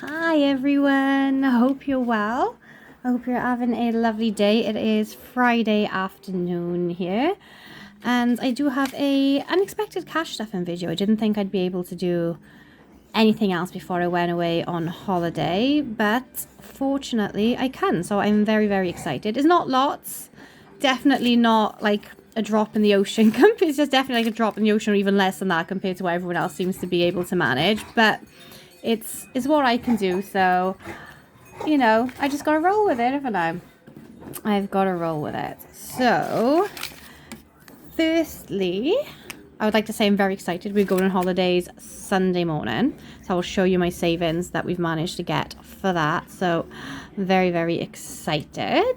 Hi everyone, I hope you're well. I hope you're having a lovely day. It is Friday afternoon here and I do have a unexpected cash stuffing video. I didn't think I'd be able to do anything else before I went away on holiday, but fortunately I can, so I'm very excited. It's not lots, definitely not like a drop in the ocean. It's just definitely like a drop in the ocean or even less than that compared to what everyone else seems to be able to manage, but it's what I can do, so you know, I just gotta roll with it, haven't I? I've gotta roll with it. So firstly, I would like to say I'm very excited. We're going on holidays Sunday morning, so I'll show you my savings that we've managed to get for that. So very excited.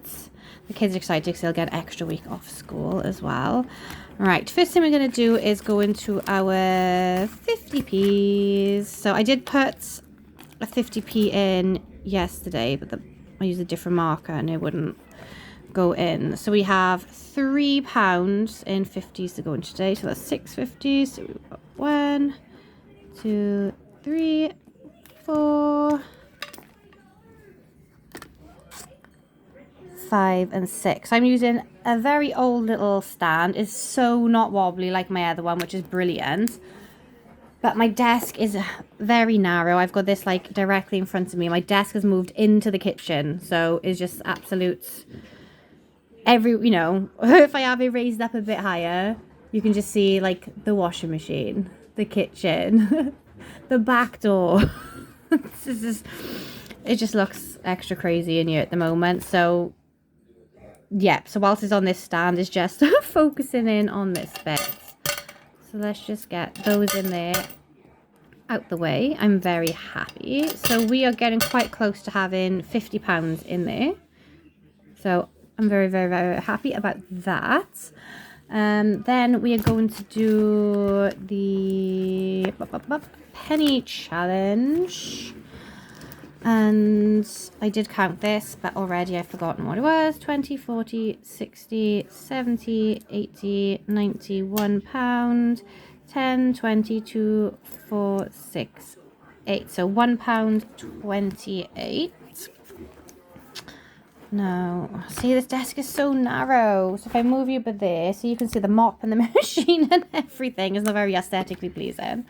The kids are excited because they'll get an extra week off school as well. Right, first thing we're going to do is go into our 50p's. So I did put a 50p in yesterday, but I used a different marker and it wouldn't go in. So we have £3 in 50s to go in today. So that's 6.50s. So we've got 1, 2, 3, 4, 5 and 6. I'm using a very old little stand. It's so not wobbly like my other one, which is brilliant. But my desk is very narrow. I've got this like directly in front of me. My desk has moved into the kitchen, so it's just absolute you know, if I have it raised up a bit higher, you can just see like the washing machine, the kitchen, the back door. It just looks extra crazy in here at the moment. So yeah, so whilst it's on this stand, it's just focusing in on this bit. So let's just get those in there out the way. I'm very happy. So we are getting quite close to having £50 in there. So I'm very happy about that. Then we are going to do the penny challenge. And I did count this, but already I've forgotten what it was. 20, 40, 60, 70, 80, 90, £1, 10, 20, 2, 4, 6, 8. So £1.28. No, see, this desk is so narrow. So if I move you a bit there, so you can see the mop and the machine and everything. It's not very aesthetically pleasing.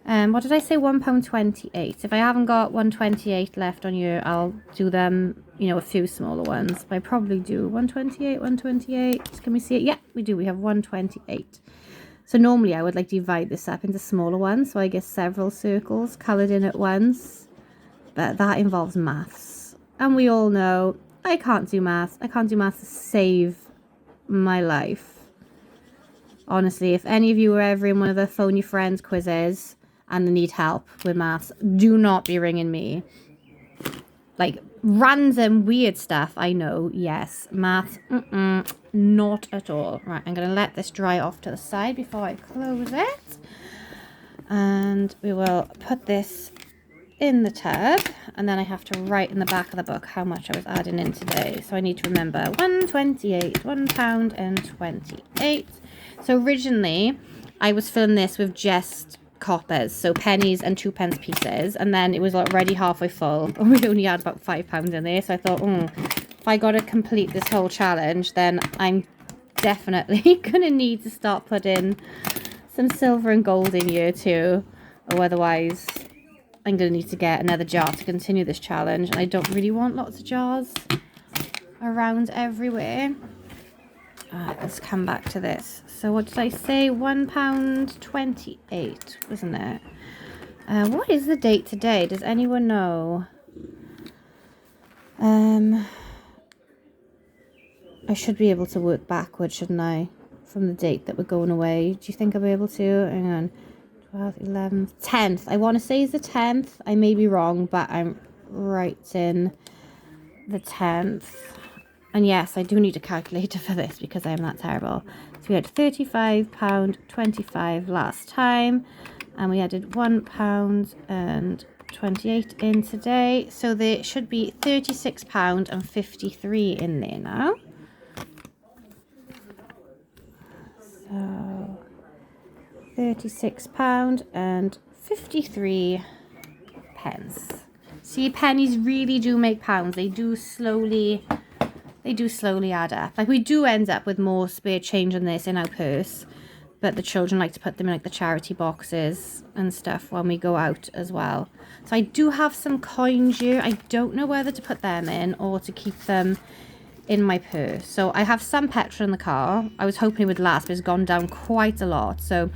What did I say? £1.28. If I haven't got 128 left on you, I'll do them, you know, a few smaller ones. But I probably do 128. Can we see it? Yeah, we do. We have 128. So normally I would like divide this up into smaller ones, so I get several circles coloured in at once. But that involves maths. And we all know I can't do maths. I can't do maths to save my life. Honestly, if any of you were ever in one of the Phone Your Friends quizzes and need help with maths, do not be ringing me. Like random weird stuff, I know, yes. Maths, not at all. Right, I'm going to let this dry off to the side before I close it. And we will put this in the tub, and then I have to write in the back of the book how much I was adding in today. So I need to remember 128, £1.28. So originally I was filling this with just coppers, so pennies and 2p pieces, and then it was already halfway full and we only had about £5 in there. So I thought, if I got to complete this whole challenge, then I'm definitely gonna need to start putting some silver and gold in here too, or otherwise I'm going to need to get another jar to continue this challenge. And I don't really want lots of jars around everywhere. Let's come back to this. So what did I say? £1.28, wasn't it? What is the date today? Does anyone know? I should be able to work backwards, shouldn't I? From the date that we're going away. Do you think I'll be able to? Hang on. 12th, 11th, 10th. I want to say it's the 10th. I may be wrong, but I'm right in the 10th. And yes, I do need a calculator for this because I am that terrible. So we had £35.25 last time. And we added £1.28 in today. So there should be £36.53 in there now. So £36.53. See, pennies really do make pounds. They do slowly add up. Like, we do end up with more spare change than this in our purse, but the children like to put them in like the charity boxes and stuff when we go out as well. So I do have some coins here. I don't know whether to put them in or to keep them in my purse. So I have some petrol in the car. I was hoping it would last, but it's gone down quite a lot. So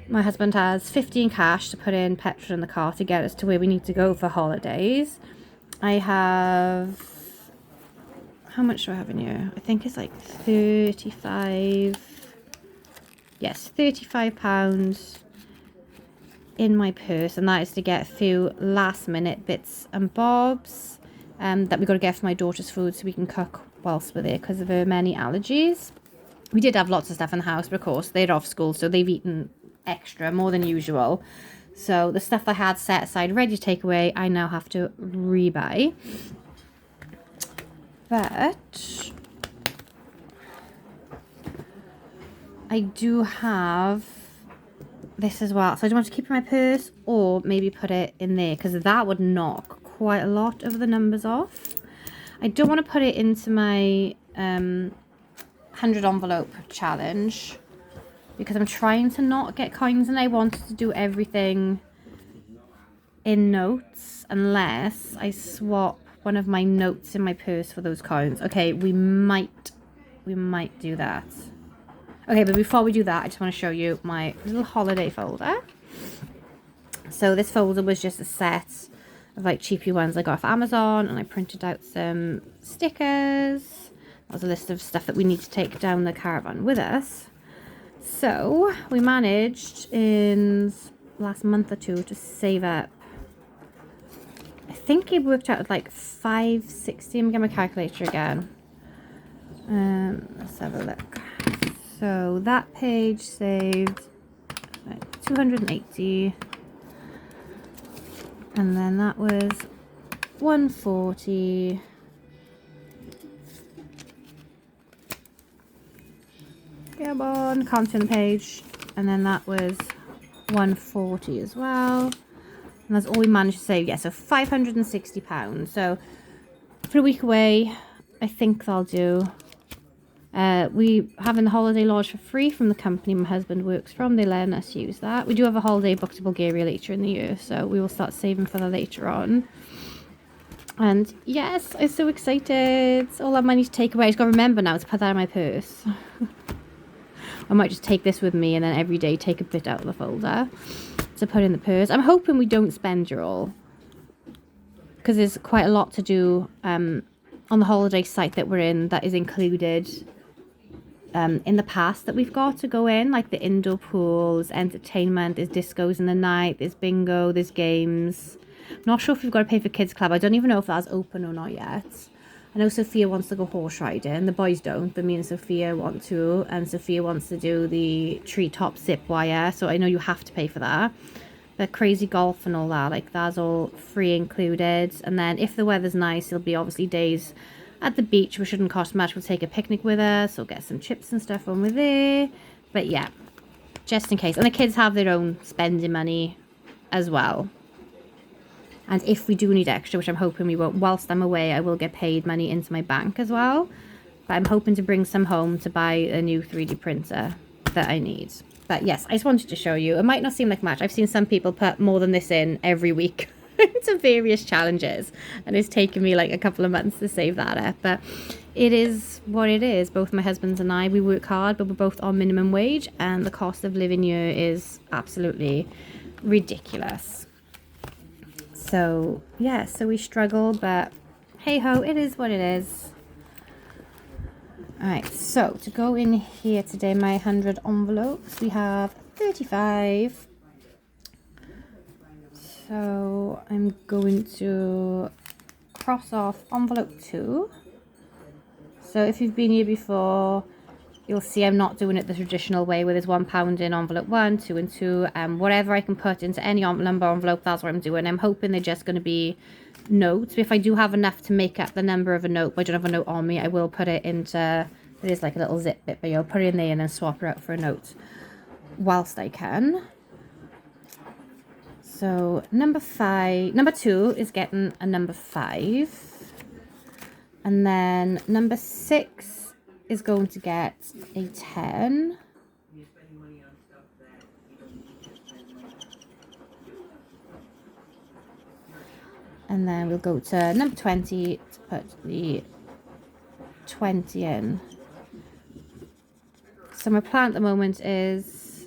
my husband has 50 in cash to put in petrol in the car to get us to where we need to go for holidays. I have, how much do I have in here? I think it's like 35. Yes, £35 in my purse, and that is to get a few last minute bits and bobs that we got to get for my daughter's food so we can cook whilst we're there because of her many allergies. We did have lots of stuff in the house, but of course they're off school, so they've eaten extra, more than usual. So the stuff I had set aside ready to take away, I now have to rebuy. But I do have this as well. So I don't want to keep it in my purse or maybe put it in there because that would knock quite a lot of the numbers off. I don't want to put it into my 100 envelope challenge because I'm trying to not get coins and I wanted to do everything in notes unless I swap one of my notes in my purse for those coins. Okay, we might do that. Okay, but before we do that, I just want to show you my little holiday folder. So this folder was just a set of like cheapy ones I got off Amazon, and I printed out some stickers. That was a list of stuff that we need to take down the caravan with us. So we managed in the last month or two to save up. I think it worked out at like $5.60. I'm gonna get my calculator again. Let's have a look. So that page saved like 280, and then that was 140. Come on, can't turn the page. And then that was 140 as well. And that's all we managed to save. Yeah, so £560. So for a week away, I think they'll do. We having the holiday lodge for free from the company my husband works from. They're letting us use that. We do have a holiday booked to Bulgaria later in the year, so we will start saving for that later on. And yes, I'm so excited. It's all that money to take away. I just got to remember now to put that in my purse. I might just take this with me and then every day take a bit out of the folder to put in the purse. I'm hoping we don't spend it all because there's quite a lot to do on the holiday site that we're in that is included in the past that we've got to go in, like the indoor pools, entertainment, there's discos in the night, there's bingo, there's games. I'm not sure if we've got to pay for kids club. I don't even know if that's open or not yet. I know Sophia wants to go horse riding. The boys don't, but me and Sophia want to, and Sophia wants to do the treetop zip wire, so I know you have to pay for that. But crazy golf and all that, like that's all free included. And then if the weather's nice, it'll be obviously days at the beach, which shouldn't cost much. We'll take a picnic with us, or get some chips and stuff when we're there. But yeah, just in case. And the kids have their own spending money as well. And if we do need extra, which I'm hoping we won't, whilst I'm away, I will get paid money into my bank as well. But I'm hoping to bring some home to buy a new 3D printer that I need. But yes, I just wanted to show you. It might not seem like much. I've seen some people put more than this in every week into various challenges. And it's taken me like a couple of months to save that up. But it is what it is. Both my husband and I, we work hard, but we're both on minimum wage. And the cost of living here is absolutely ridiculous. So, yeah, so we struggle, but hey-ho, it is what it is. Alright, so to go in here today, my 100 envelopes, we have 35. So I'm going to cross off envelope 2. So if you've been here before, you'll see I'm not doing it the traditional way where there's £1 in envelope 1, 2 and 2. Whatever I can put into any number envelope, that's what I'm doing. I'm hoping they're just going to be notes. If I do have enough to make up the number of a note, but I don't have a note on me, I will put it into, it is like a little zip bit, but you'll put it in there and then swap it out for a note whilst I can. So number 2 is getting a number 5. And then number 6 is going to get a 10. And then we'll go to number 20 to put the 20 in. So my plan at the moment is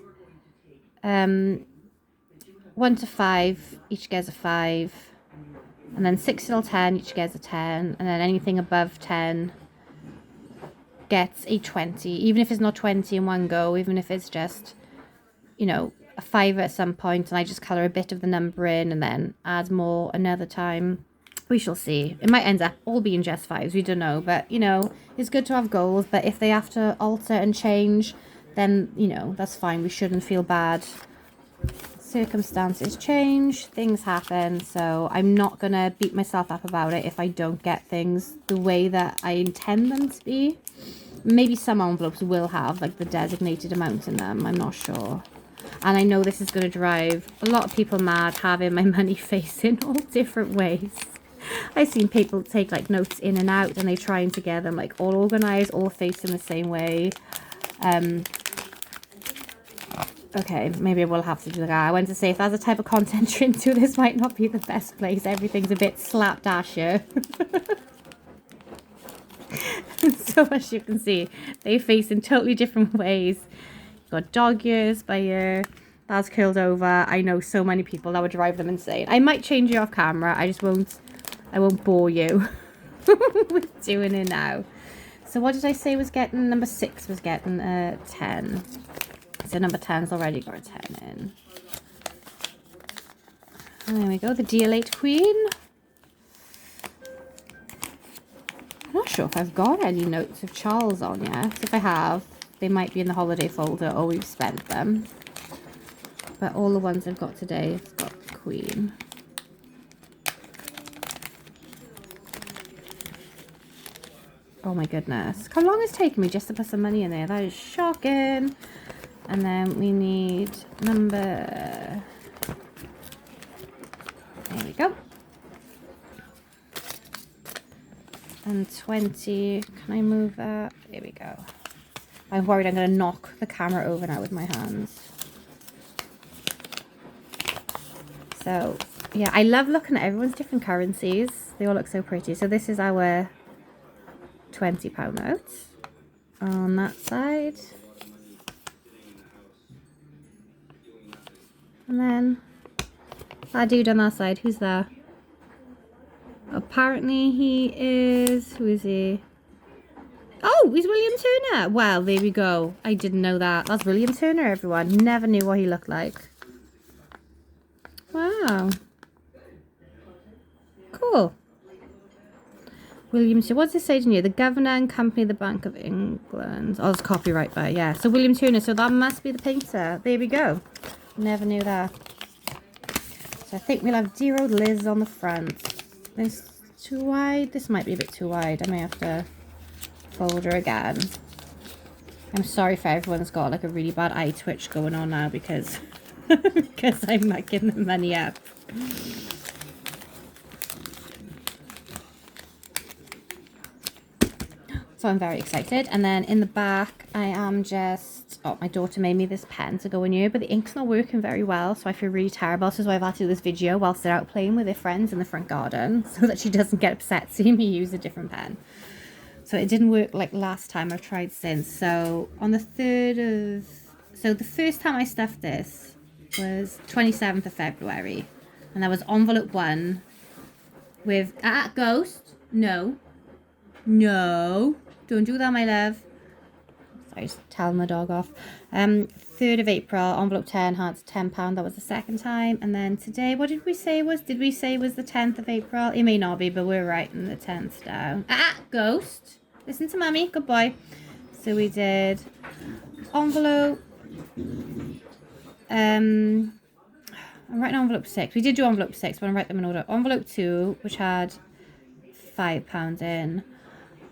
1 to 5, each gets a 5. And then 6 till 10, each gets a 10. And then anything above 10 gets a 20. Even if it's not 20 in one go, even if it's just, you know, a 5 at some point, and I just colour a bit of the number in and then add more another time. We shall see. It might end up all being just 5s, we don't know. But, you know, it's good to have goals. But if they have to alter and change, then, you know, that's fine. We shouldn't feel bad. Circumstances change, things happen. So I'm not going to beat myself up about it if I don't get things the way that I intend them to be. Maybe some envelopes will have, like, the designated amount in them. I'm not sure. And I know this is going to drive a lot of people mad, having my money facing all different ways. I've seen people take like notes in and out, and they trying to get them like all organized, all facing the same way. Okay, maybe I will have to do that. I went to say, if that's the type of content you're into, this might not be the best place. Everything's a bit slapdash here. So as you can see, they face in totally different ways. You've got dog ears by here. That's curled over. I know so many people that would drive them insane. I might change you off camera. I won't bore you with doing it now. So what did I say was getting? Number 6 was getting a 10. So number 10's already got a 10 in. And there we go, the Dear Late Queen. I'm not sure if I've got any notes of Charles on yet. If I have, they might be in the holiday folder or we've spent them. But all the ones I've got today have got the Queen. Oh my goodness. How long it's taken me just to put some money in there? That is shocking. And then we need number... There we go. And 20. Can I move that? There we go. I'm worried I'm going to knock the camera over now with my hands. So, yeah, I love looking at everyone's different currencies. They all look so pretty. So this is our £20 note on that side. And then that dude on that side, who's that? Apparently he is, who is he? Oh, he's William Turner. Well, there we go. I didn't know that. That's William Turner, everyone. Never knew what he looked like. Wow. Cool. William Turner. What's it saying here? The Governor and Company of the Bank of England. Oh, it's copyright by, yeah. So William Turner. So that must be the painter. There we go. Never knew that. So I think we'll have Dear Old Liz on the front. This too wide. This might be a bit too wide. I may have to fold her again. I'm sorry for everyone that's got like a really bad eye twitch going on now because because I'm mucking the money up. So I'm very excited. And then in the back, I am just... Oh, my daughter made me this pen to go in here, but the ink's not working very well, so I feel really terrible. So I've had to do this video whilst they're out playing with their friends in the front garden so that she doesn't get upset seeing me use a different pen. So it didn't work like last time. I've tried since. So on the 3rd of... So the first time I stuffed this was 27th of February. And that was envelope 1 with... Ghost. No. No. Don't do that, my love. Sorry, just telling the dog off. 3rd of April, envelope 10 had £10. That was the second time. And then today, what did we say was? Did we say was the 10th of April? It may not be, but we're writing the 10th down. Ghost. Listen to Mummy. Good boy. So we did envelope. I'm writing envelope 6. We did do envelope 6, but I'm writing them in order. Envelope 2, which had £5 in.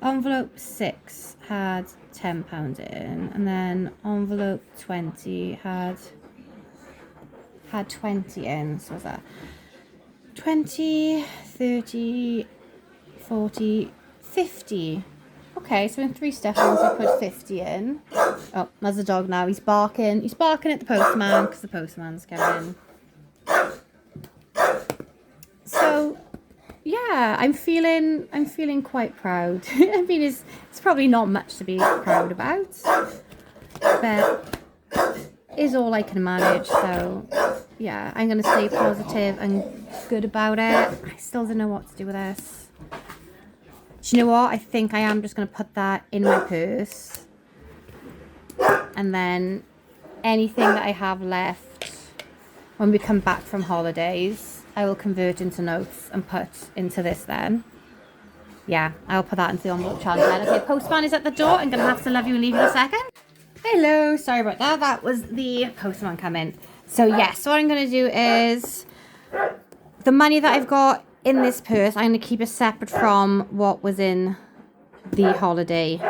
Envelope 6 had £10 in, and then envelope 20 had had 20 in. So was that 20, 30, 40, 50. Okay, so in 3 stuffings I put 50 in. Oh, there's the dog now. He's barking. He's barking at the postman because the postman's coming. So yeah, I'm feeling quite proud. I mean, it's probably not much to be proud about, but is all I can manage. So yeah, I'm gonna stay positive and good about it. I still don't know what to do with this. Do you know what? I think I am just gonna put that in my purse, and then anything that I have left when we come back from holidays, I will convert into notes and put into this then. Yeah, I'll put that into the envelope challenge then. Okay, postman is at the door. I'm going to have to love you and leave you in a second. Hello, sorry about that. That was the postman coming. So yes, so what I'm going to do is the money that I've got in this purse, I'm going to keep it separate from what was in the holiday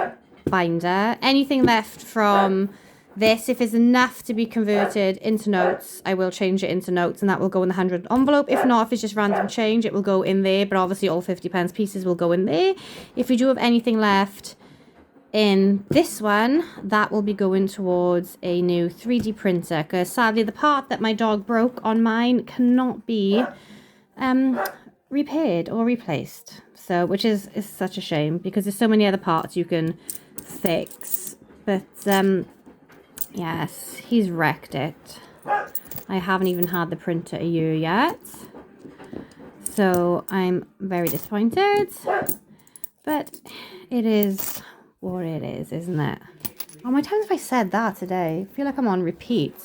binder. Anything left from this, if it's enough to be converted into notes, I will change it into notes, and that will go in the 100 envelope. If not, if it's just random change, it will go in there, but obviously all 50p pieces will go in there. If you do have anything left in this one, that will be going towards a new 3D printer, because sadly the part that my dog broke on mine cannot be repaired or replaced, so which is such a shame, because there's so many other parts you can fix. But yes, he's wrecked it. I haven't even had the printer a year yet, so I'm very disappointed, but it is what it is, isn't it? How many times have I said that today? I feel like I'm on repeat.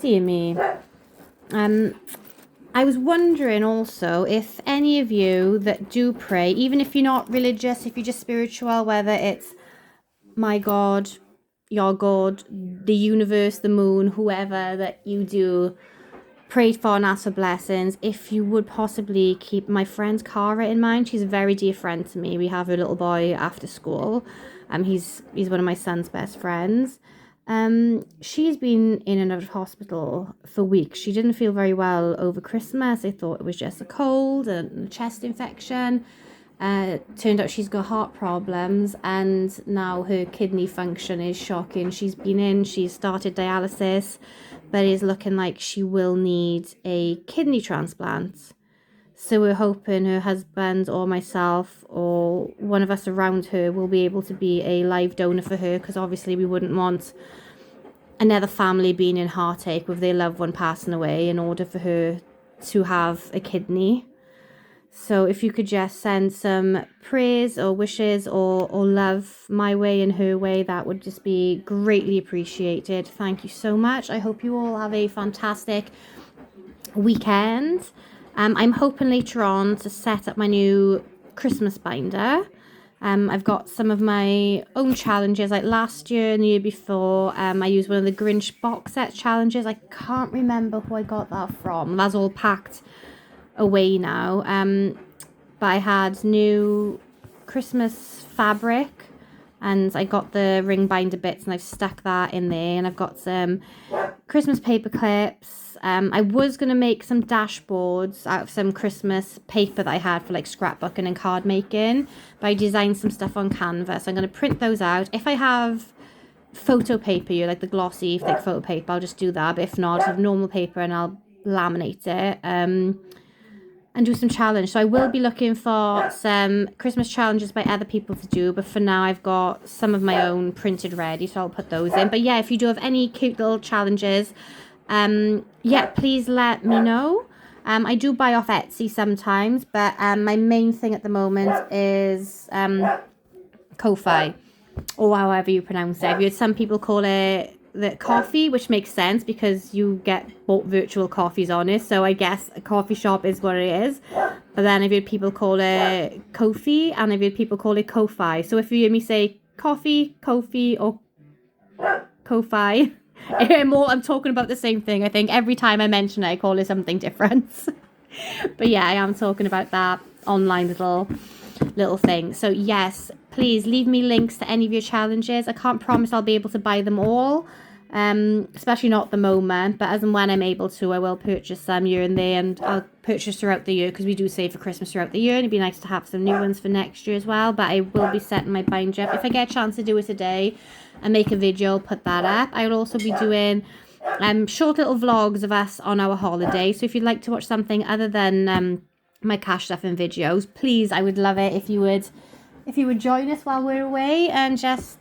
Dear me. I was wondering also if any of you that do pray, even if you're not religious, if you're just spiritual, whether it's my God, your God, the universe, the moon, whoever that you do pray for and ask for blessings, if you would possibly keep my friend Cara in mind. She's a very dear friend to me. We have a little boy after school. He's one of my son's best friends. She's been in and out of hospital for weeks. She didn't feel very well over Christmas. I thought it was just a cold and a chest infection. Turned out she's got heart problems, and now her kidney function is shocking. She's started dialysis, but it is looking like she will need a kidney transplant. So we're hoping her husband or myself or one of us around her will be able to be a live donor for her, because obviously we wouldn't want another family being in heartache with their loved one passing away in order for her to have a kidney. So if you could just send some prayers or wishes or love my way and her way, that would just be greatly appreciated. Thank you so much. I hope you all have a fantastic weekend. I'm hoping later on to set up my new Christmas binder. I've got some of my own challenges, like last year and the year before. I used one of the Grinch box set challenges. I can't remember who I got that from. That's all packed away now, but I had new Christmas fabric, and I got the ring binder bits, and I've stuck that in there, and I've got some Christmas paper clips. I was going to make some dashboards out of some Christmas paper that I had for like scrapbooking and card making, but I designed some stuff on Canva, so I'm going to print those out. If I have photo paper, like the glossy thick photo paper, I'll just do that, but if not, I have normal paper and I'll laminate it and do some challenge. So I will be looking for some Christmas challenges by other people to do, but for now I've got some of my own printed ready, so I'll put those in. But yeah, if you do have any cute little challenges, yeah, please let me know. I do buy off Etsy sometimes, but my main thing at the moment is Ko-Fi, or however you pronounce it. I've heard some people call it the coffee, which makes sense because you get bought virtual coffees on it, so I guess a coffee shop is what it is. But then I've heard people call it Ko-Fi, and I've heard people call it Ko-Fi. So if you hear me say coffee, Ko-Fi, or Ko-Fi, I'm talking about the same thing. I think every time I mention it, I call it something different. But yeah, I am talking about that online little thing. So yes, please leave me links to any of your challenges. I can't promise I'll be able to buy them all, especially not at the moment, but as and when I'm able to, I will purchase some here and there, and I'll purchase throughout the year because we do save for Christmas throughout the year, and it'd be nice to have some new ones for next year as well. But I will be setting my binder up. If I get a chance to do it today and make a video, I'll put that up. I will also be doing short little vlogs of us on our holiday, so if you'd like to watch something other than my cash stuff and videos, please, I would love it if you would join us while we're away and just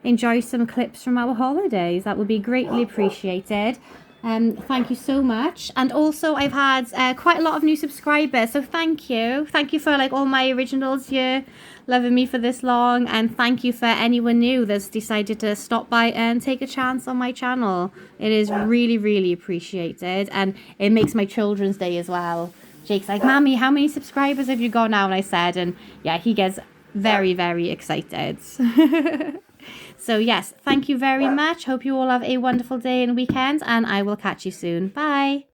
enjoy some clips from our holidays. That would be greatly appreciated. Thank you so much. And also I've had quite a lot of new subscribers, so thank you for like all my originals here loving me for this long, and thank you for anyone new that's decided to stop by and take a chance on my channel. It is really, really appreciated, and it makes my children's day as well. Jake's like, "Mommy, how many subscribers have you got now?" And I said, and yeah, he gets very, very excited. So yes, thank you very much. Hope you all have a wonderful day and weekend, and I will catch you soon. Bye.